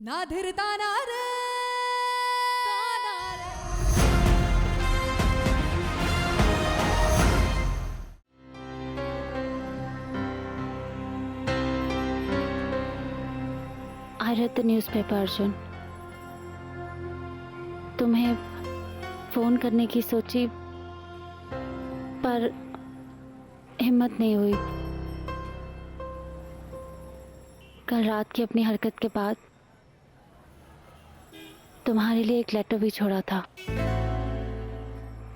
ना धीरता ना रे I read the newspaper, Arjun. तुम्हें फोन करने की सोची पर हिम्मत नहीं हुई। कल रात की अपनी हरकत के बाद तुम्हारे लिए एक लेटर भी छोड़ा था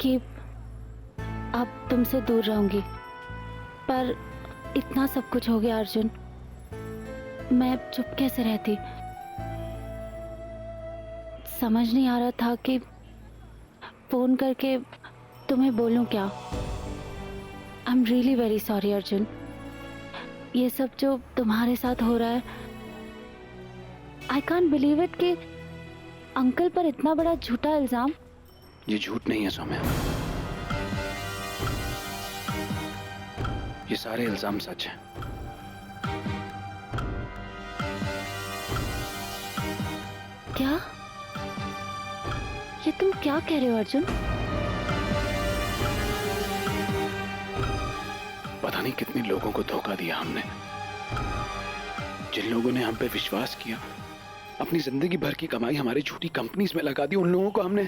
कि अब तुमसे दूर रहूंगी, पर इतना सब कुछ हो गया अर्जुन, मैं चुप कैसे रहती। समझ नहीं आ रहा था कि फोन करके तुम्हें बोलूं क्या। I am really very sorry Arjun. ये सब जो तुम्हारे साथ हो रहा है, आई कांट बिलीव इट कि अंकल पर इतना बड़ा झूठा इल्जाम। ये झूठ नहीं है सौम्या, ये सारे इल्जाम सच हैं। क्या? ये तुम क्या कह रहे हो अर्जुन? पता नहीं कितने लोगों को धोखा दिया हमने। जिन लोगों ने हम पे विश्वास किया, अपनी जिंदगी भर की कमाई हमारी झूठी कंपनीज में लगा दी, उन लोगों को हमने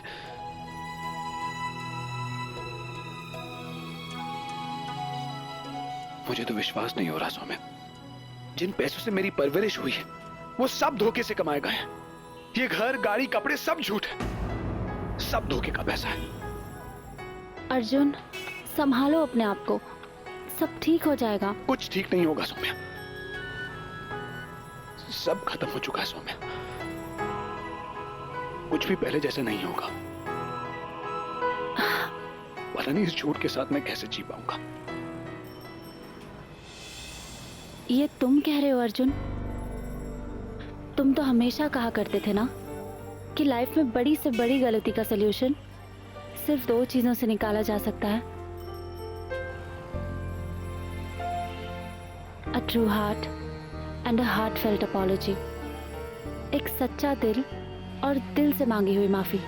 मुझे तो विश्वास नहीं हो रहा सौम्या। जिन पैसों से मेरी परवरिश हुई है वो सब धोखे से कमाए गए हैं। ये घर, गाड़ी, कपड़े सब झूठ है, सब धोखे का पैसा है। अर्जुन, संभालो अपने आप को, सब ठीक हो जाएगा। कुछ ठीक नहीं होगा सौम्या, सब खत्म हो चुका है सौम्या। कुछ भी पहले जैसा नहीं होगा। पता नहीं इस झूठ के साथ मैं कैसे जी पाऊंगा। ये तुम कह रहे हो अर्जुन? तुम तो हमेशा कहा करते थे ना कि लाइफ में बड़ी से बड़ी गलती का सलूशन सिर्फ 2 चीजों से निकाला जा सकता है, a true heart and a heartfelt apology. एक सच्चा दिल और दिल से मांगी हुई माफी।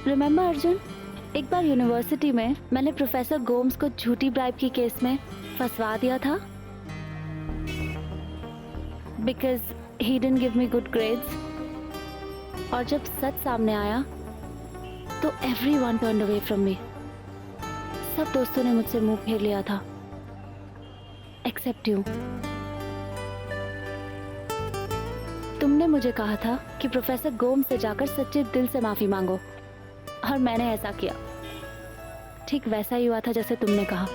रिमेम्बर अर्जुन, एक बार यूनिवर्सिटी में मैंने प्रोफेसर गोम्स को झूठी ब्राइब की केस में फंसवा दिया था because he didn't give me good grades. और जब सच सामने आया तो everyone turned away from me. सब दोस्तों ने मुझसे मुंह फेर लिया था एक्सेप्ट यू। तुमने मुझे कहा था कि प्रोफेसर गोम्स से जाकर सच्चे दिल से माफी मांगो, और मैंने ऐसा किया। ठीक वैसा ही हुआ था जैसे तुमने कहा।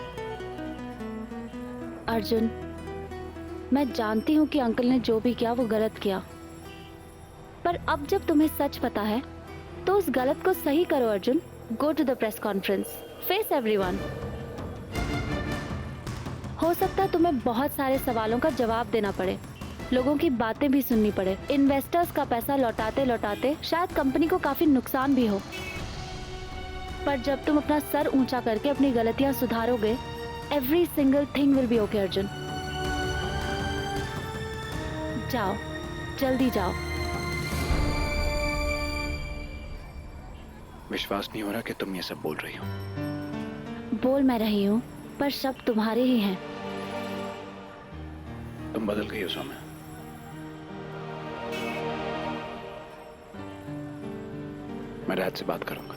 अर्जुन, मैं जानती हूं कि अंकल ने जो भी किया वो गलत किया, पर अब जब तुम्हें सच पता है तो उस गलत को सही करो Arjun. Go to the press conference, face everyone. हो सकता है तुम्हें बहुत सारे सवालों का जवाब देना पड़े, लोगों की बातें भी सुननी पड़े, इन्वेस्टर्स का पैसा लौटाते लौटाते शायद कंपनी को काफी नुकसान भी हो, पर जब तुम अपना सर ऊंचा करके अपनी गलतियां सुधारोगे, every single thing will be okay Arjun. जाओ, जल्दी जाओ। विश्वास नहीं हो रहा कि तुम ये सब बोल रही हो। बोल मैं रही हूँ, पर शब्द तुम्हारे ही हैं। तुम बदल गई हो सौम्या। मैं रात से बात करूंगा।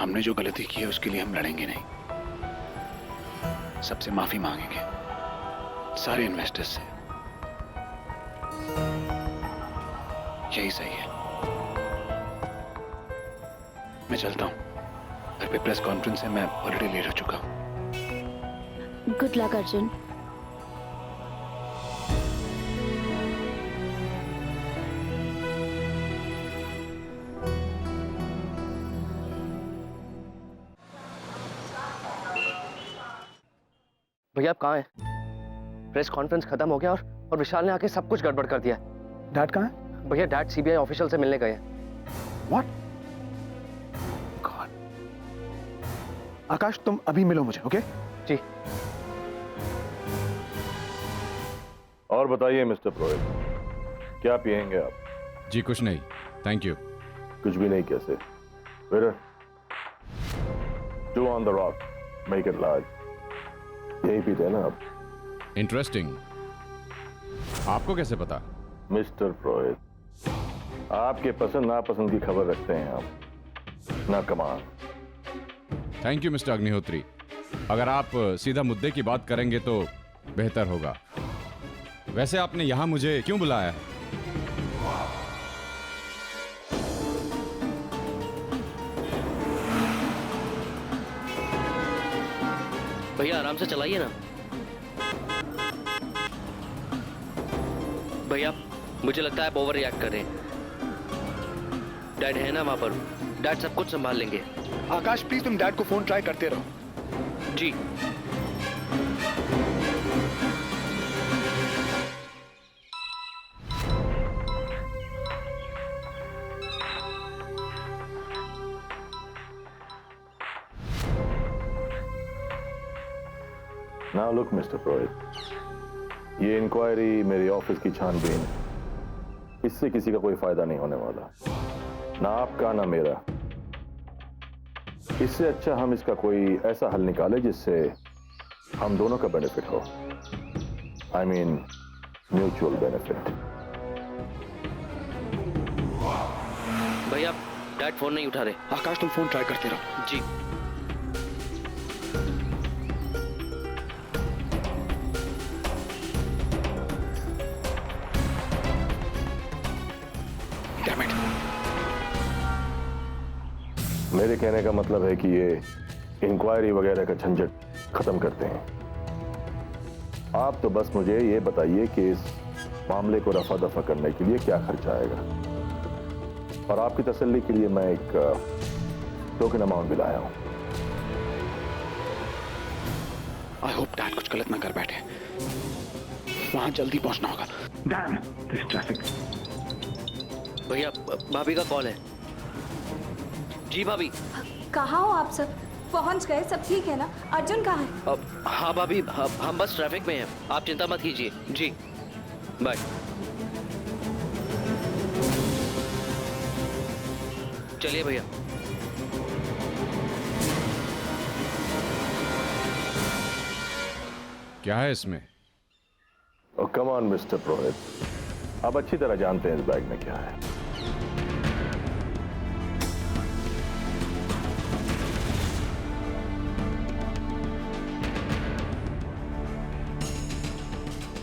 हमने जो गलती की है उसके लिए हम लड़ेंगे नहीं, सबसे माफी मांगेंगे, सारे इन्वेस्टर्स से। यही सही है। मैं चलता हूं, घर पे प्रेस कॉन्फ्रेंस है, मैं ऑलरेडी लेट हो चुका हूं। Good luck Arjun. भैया आप कहाँ हैं? प्रेस कॉन्फ्रेंस खत्म हो गया और विशाल ने आके सब कुछ गड़बड़ कर दिया। डैड कहाँ है? भैया डैड सीबीआई ऑफिशियल से मिलने गए हैं। What? God. आकाश, तुम अभी मिलो मुझे, ओके? जी। और बताइए मिस्टर पुरोहित, क्या पिएंगे आप? जी कुछ नहीं, थैंक यू। कुछ भी नहीं कैसे? Waiter, 2 on the rock, make it large. यही पीते हैं ना आप? इंटरेस्टिंग, आपको कैसे पता? मिस्टर पुरोहित, आपके पसंद नापसंद की खबर रखते हैं आप, ना कमाल। Thank you mister Agnihotri. अगर आप सीधा मुद्दे की बात करेंगे तो बेहतर होगा। वैसे आपने यहां मुझे क्यों बुलाया है? भैया आराम से चलाइए ना। भैया मुझे लगता है आप ओवर रिएक्ट कर रहे हैं। डैड है ना वहां पर, डैड सब कुछ संभाल लेंगे। आकाश प्लीज तुम डैड को फोन ट्राई करते रहो। जी। नाउ लुक मिस्टर पुरोहित, ये इंक्वायरी मेरी ऑफिस की छानबीन, इससे किसी का कोई फायदा नहीं होने वाला, ना आपका ना मेरा। इससे अच्छा हम इसका कोई ऐसा हल निकाले जिससे हम दोनों का बेनिफिट हो। I mean mutual benefit. भैया डैड फोन नहीं उठा रहे। आकाश तुम फोन ट्राई करते रहो। जी। Damn it. मेरे कहने का मतलब है कि ये इंक्वायरी वगैरह का झंझट खत्म करते हैं। आप तो बस मुझे ये बताइए कि इस मामले को रफा दफा करने के लिए क्या खर्चा आएगा, और आपकी तसल्ली के लिए मैं एक टोकन अमाउंट भी लाया हूं। आई होप डैड कुछ गलत ना कर बैठे, वहां जल्दी पहुंचना होगा। Damn this traffic. भैया भाभी का कॉल है। जी भाभी। कहाँ हो आप सब? पहुंच गए? सब ठीक है ना? अर्जुन कहाँ है? हाँ भाभी, हम बस ट्रैफिक में हैं, आप चिंता मत कीजिए। जी बाय। चलिए भैया। क्या है इसमें? कम ऑन मिस्टर पुरोहित, आप अच्छी तरह जानते हैं इस बैग में क्या है।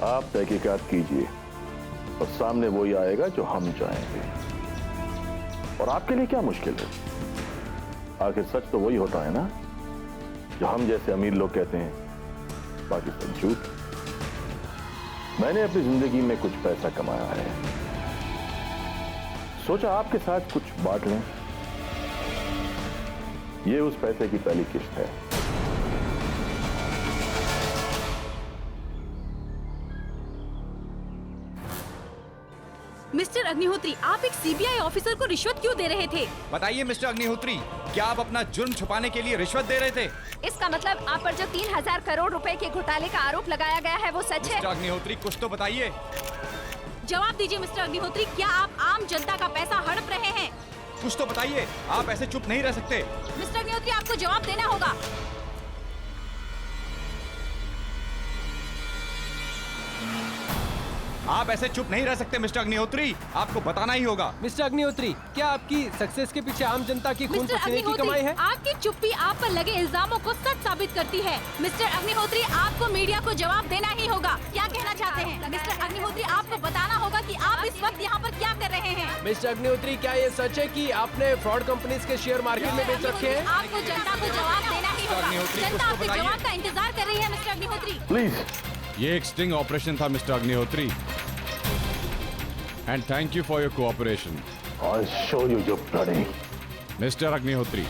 आप तहकीकात कीजिए और सामने वही आएगा जो हम चाहेंगे। और आपके लिए क्या मुश्किल है? आखिर सच तो वही होता है ना जो हम जैसे अमीर लोग कहते हैं, बाकी सब झूठ। मैंने अपनी जिंदगी में कुछ पैसा कमाया है, सोचा आपके साथ कुछ बांट लें। ये उस पैसे की पहली किस्त है। मिस्टर अग्निहोत्री, आप एक सीबीआई ऑफिसर को रिश्वत क्यों दे रहे थे? बताइए मिस्टर अग्निहोत्री, क्या आप अपना जुर्म छुपाने के लिए रिश्वत दे रहे थे? इसका मतलब आप पर जो 3000 करोड़ रुपए के घोटाले का आरोप लगाया गया है वो सच है? मिस्टर अग्निहोत्री कुछ तो बताइए। जवाब दीजिए मिस्टर अग्निहोत्री, क्या आप आम जनता का पैसा हड़प रहे हैं? कुछ तो बताइए, आप ऐसे चुप नहीं रह सकते। मिस्टर अग्निहोत्री, आपको जवाब देना होगा। आप ऐसे चुप नहीं रह सकते मिस्टर अग्निहोत्री, आपको बताना ही होगा। मिस्टर अग्निहोत्री, क्या आपकी सक्सेस के पीछे आम जनता की खून मिस्टर पसीने की कमाई है? आपकी चुप्पी आप पर लगे इल्जामों को सच साबित करती है। मिस्टर अग्निहोत्री, आपको मीडिया को जवाब देना ही होगा। क्या कहना चाहते हैं? मिस्टर अग्निहोत्री, आपको बताना होगा कि आप इस वक्त यहाँ पर क्या कर रहे हैं। मिस्टर अग्निहोत्री, क्या ये सच है कि आपने फ्रॉड कंपनीज के शेयर मार्केट में बेच रखे हैं? आपको जनता को जवाब देना ही होगा। अग्निहोत्री, कुछ जनता तो आपके बताइए। जवाब का इंतजार कर रही है मिस्टर अग्निहोत्री। प्लीज। ये एक स्टिंग ऑपरेशन था mister Agnihotri, and thank you for your cooperation. I'll show you your bloody। Mister Agnihotri,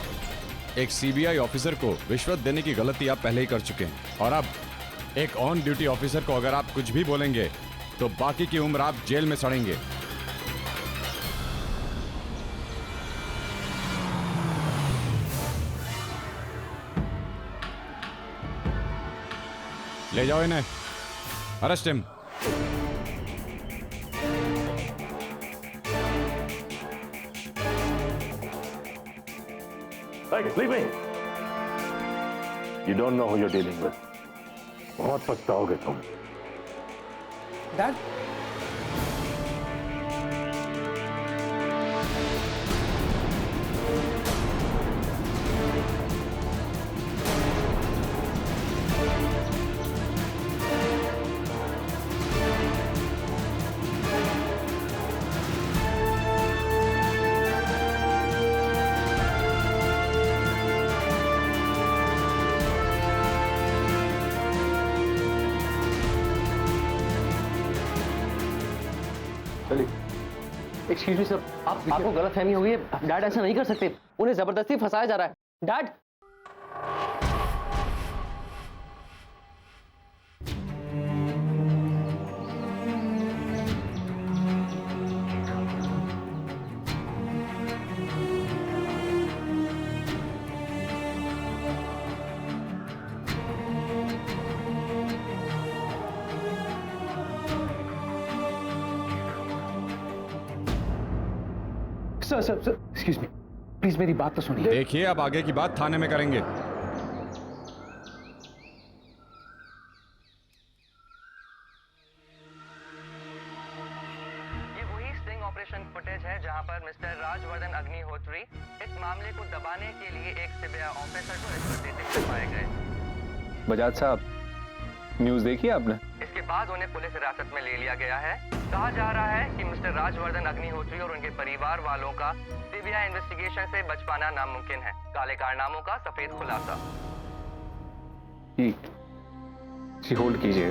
एक सीबीआई ऑफिसर को रिश्वत देने की गलती आप पहले ही कर चुके हैं, और अब एक ऑन ड्यूटी ऑफिसर को अगर आप कुछ भी बोलेंगे तो बाकी की उम्र आप जेल में सड़ेंगे। ले जाओ इन्हें, अरेस्ट हिम। बैग, leave me. You don't know who you are dealing with. बहुत पछताओगे तुम। डैड, एक्सक्यूज मी सर, आपको गलत फहमी हुई है। डैड ऐसा नहीं कर सकते, उन्हें जबरदस्ती फंसाया जा रहा है। Dad, sir excuse me, please मेरी बात तो सुनिए। देखिए, अब आगे की बात थाने में करेंगे। ये वही स्टिंग ऑपरेशन फुटेज है जहां पर मिस्टर राजवर्धन अग्निहोत्री इस मामले को दबाने के लिए एक सीबीआई ऑफिसर को रिश्वत देते हुए पाए गए। बजाज साहब, न्यूज़ देखी आपने? इसके बाद उन्हें पुलिस हिरासत में ले लिया गया है। कहा जा रहा है कि मिस्टर राजवर्धन अग्निहोत्री और उनके परिवार वालों का सीबीआई इन्वेस्टिगेशन से बच पाना नामुमकिन है। काले कारनामों का सफेद खुलासा। जी होल्ड कीजिए।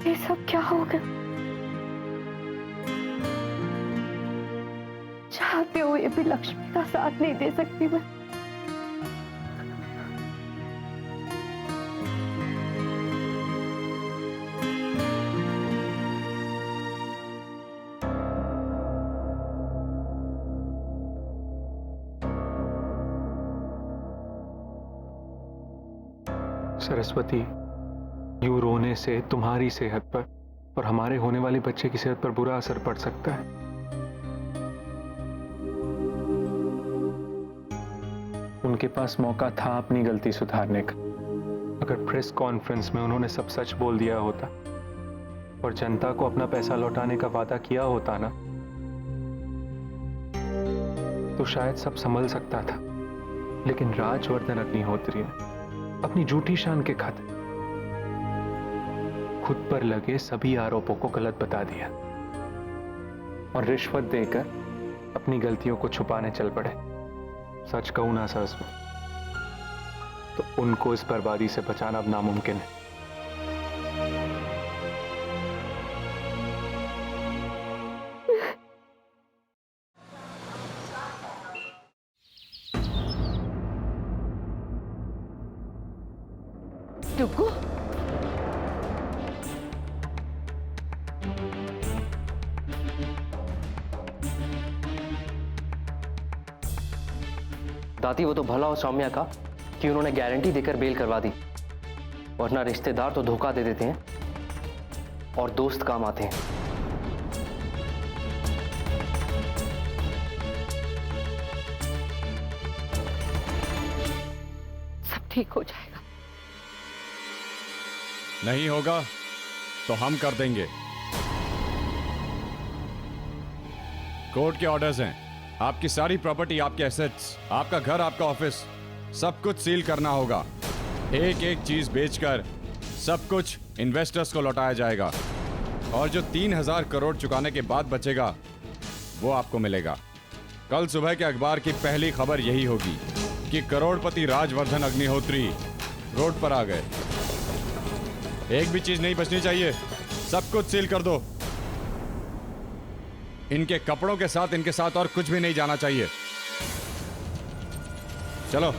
ये सब क्या हो गया? चाहते हुए भी लक्ष्मी का साथ नहीं दे सकती मैं। सरस्वती, यूं रोने से तुम्हारी सेहत पर और हमारे होने वाले बच्चे की सेहत पर बुरा असर पड़ सकता है। उनके पास मौका था अपनी गलती सुधारने का। अगर प्रेस कॉन्फ्रेंस में उन्होंने सब सच बोल दिया होता और जनता को अपना पैसा लौटाने का वादा किया होता ना, तो शायद सब संभल सकता था। लेकिन राजवर्धन अग्निहोत्री ने अपनी झूठी शान के खातिर खुद पर लगे सभी आरोपों को गलत बता दिया और रिश्वत देकर अपनी गलतियों को छुपाने चल पड़े। सच कहूं ना सरस्वती, तो उनको इस बर्बादी से बचाना अब नामुमकिन है। टुकू, दादी वो तो भला हो सौम्या का कि उन्होंने गारंटी देकर बेल करवा दी, वरना रिश्तेदार तो धोखा दे देते हैं और दोस्त काम आते हैं। सब ठीक हो जाएगा। नहीं होगा तो हम कर देंगे। कोर्ट के ऑर्डर्स हैं। आपकी सारी प्रॉपर्टी, आपके एसेट्स, आपका घर, आपका ऑफिस, सब कुछ सील करना होगा। एक एक चीज बेचकर सब कुछ इन्वेस्टर्स को लौटाया जाएगा और जो 3,000 करोड़ चुकाने के बाद बचेगा वो आपको मिलेगा। कल सुबह के अखबार की पहली खबर यही होगी कि करोड़पति राजवर्धन अग्निहोत्री रोड पर आ गए। एक भी चीज नहीं बचनी चाहिए, सब कुछ सील कर दो। इनके कपड़ों के साथ इनके साथ और कुछ भी नहीं जाना चाहिए। चलो।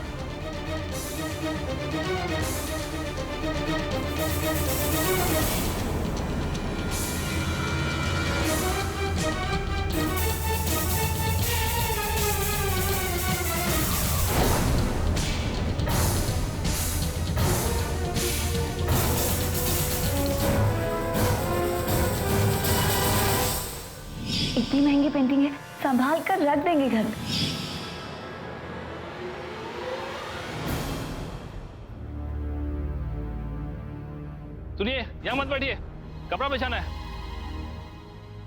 इतनी महंगी पेंटिंग है, संभाल कर रख देंगे घर में। सुनिए, यहाँ मत बैठिए, कपड़ा बिछाना है।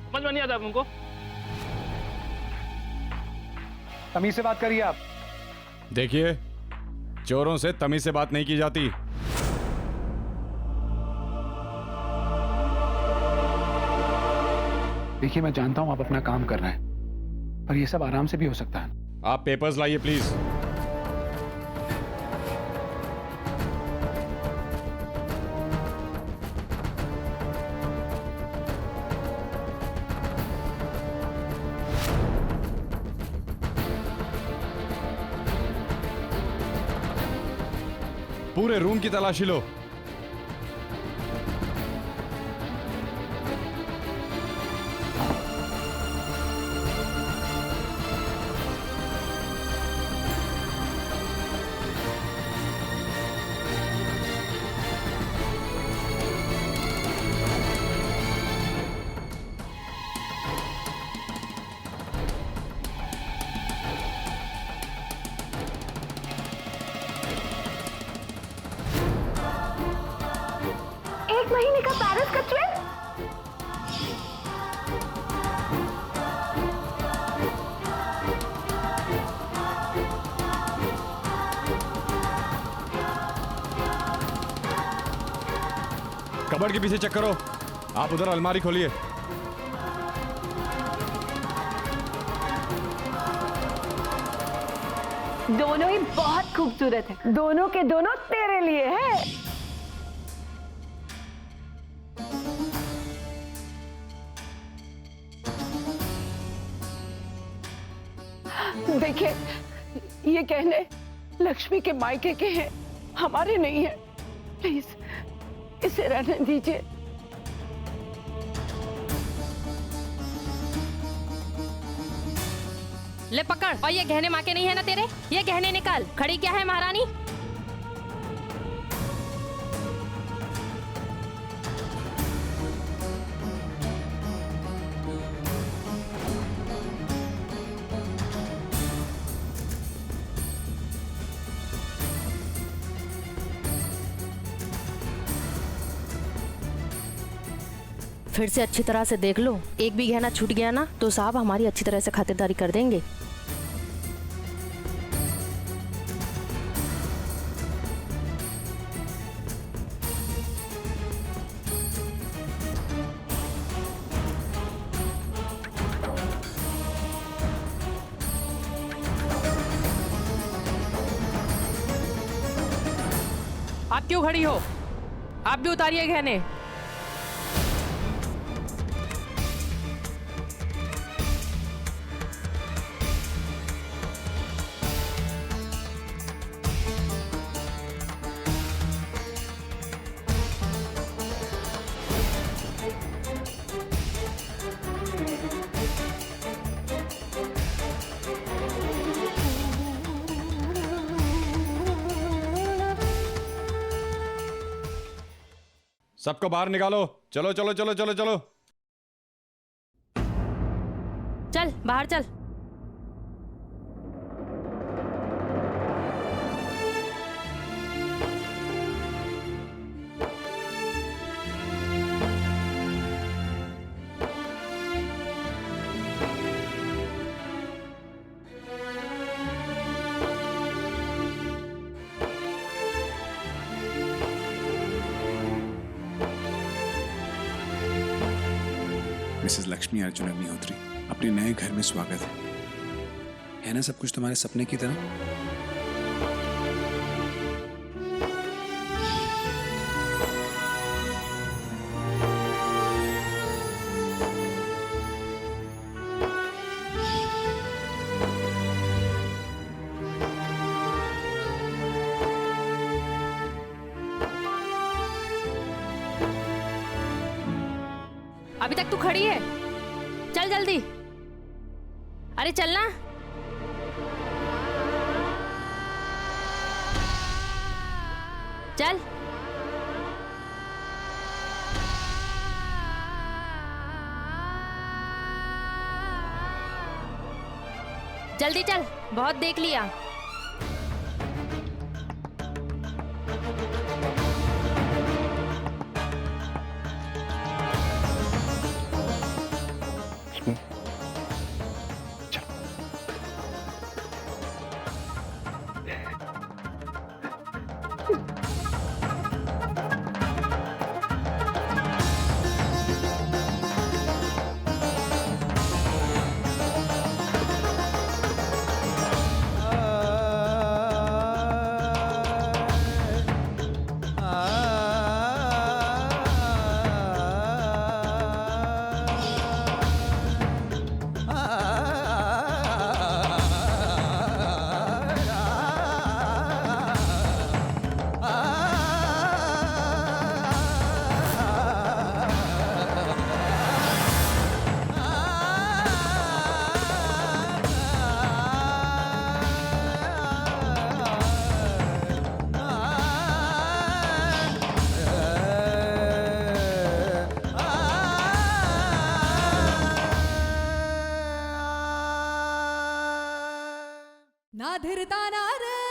समझ में नहीं आता तुमको? तमीज से बात करिए आप। देखिए, चोरों से तमीज से बात नहीं की जाती। देखिए, मैं जानता हूं आप अपना काम कर रहे हैं, पर यह सब आराम से भी हो सकता है। आप पेपर्स लाइए प्लीज। पूरे रूम की तलाशी लो। महीने का पैरिस का ट्रिप। कबर्ड के पीछे चेक करो। आप उधर अलमारी खोलिए। दोनों ही बहुत खूबसूरत है, दोनों के दोनों तेरे लिए है। देखिए, ये गहने लक्ष्मी के मायके के हैं, हमारे नहीं है। प्लीज इसे रहने दीजिए। ले पकड़। और ये गहने माँ के नहीं है ना तेरे? ये गहने निकाल। खड़ी क्या है महारानी? फिर से अच्छी तरह से देख लो, एक भी गहना छूट गया ना तो साहब हमारी अच्छी तरह से खातिरदारी कर देंगे। आप क्यों खड़ी हो? आप भी उतारिए गहने। सबको बाहर निकालो। चलो चलो चलो चलो चलो। चल बाहर चल। मिसेस लक्ष्मी अर्जुन अग्निहोत्री, अपने नए घर में स्वागत है ना? सब कुछ तुम्हारे सपने की तरह? अभी तक तू खड़ी है? चल जल्दी। अरे चलना। चल। जल्दी चल, बहुत देख लिया। ना धीरता ना रे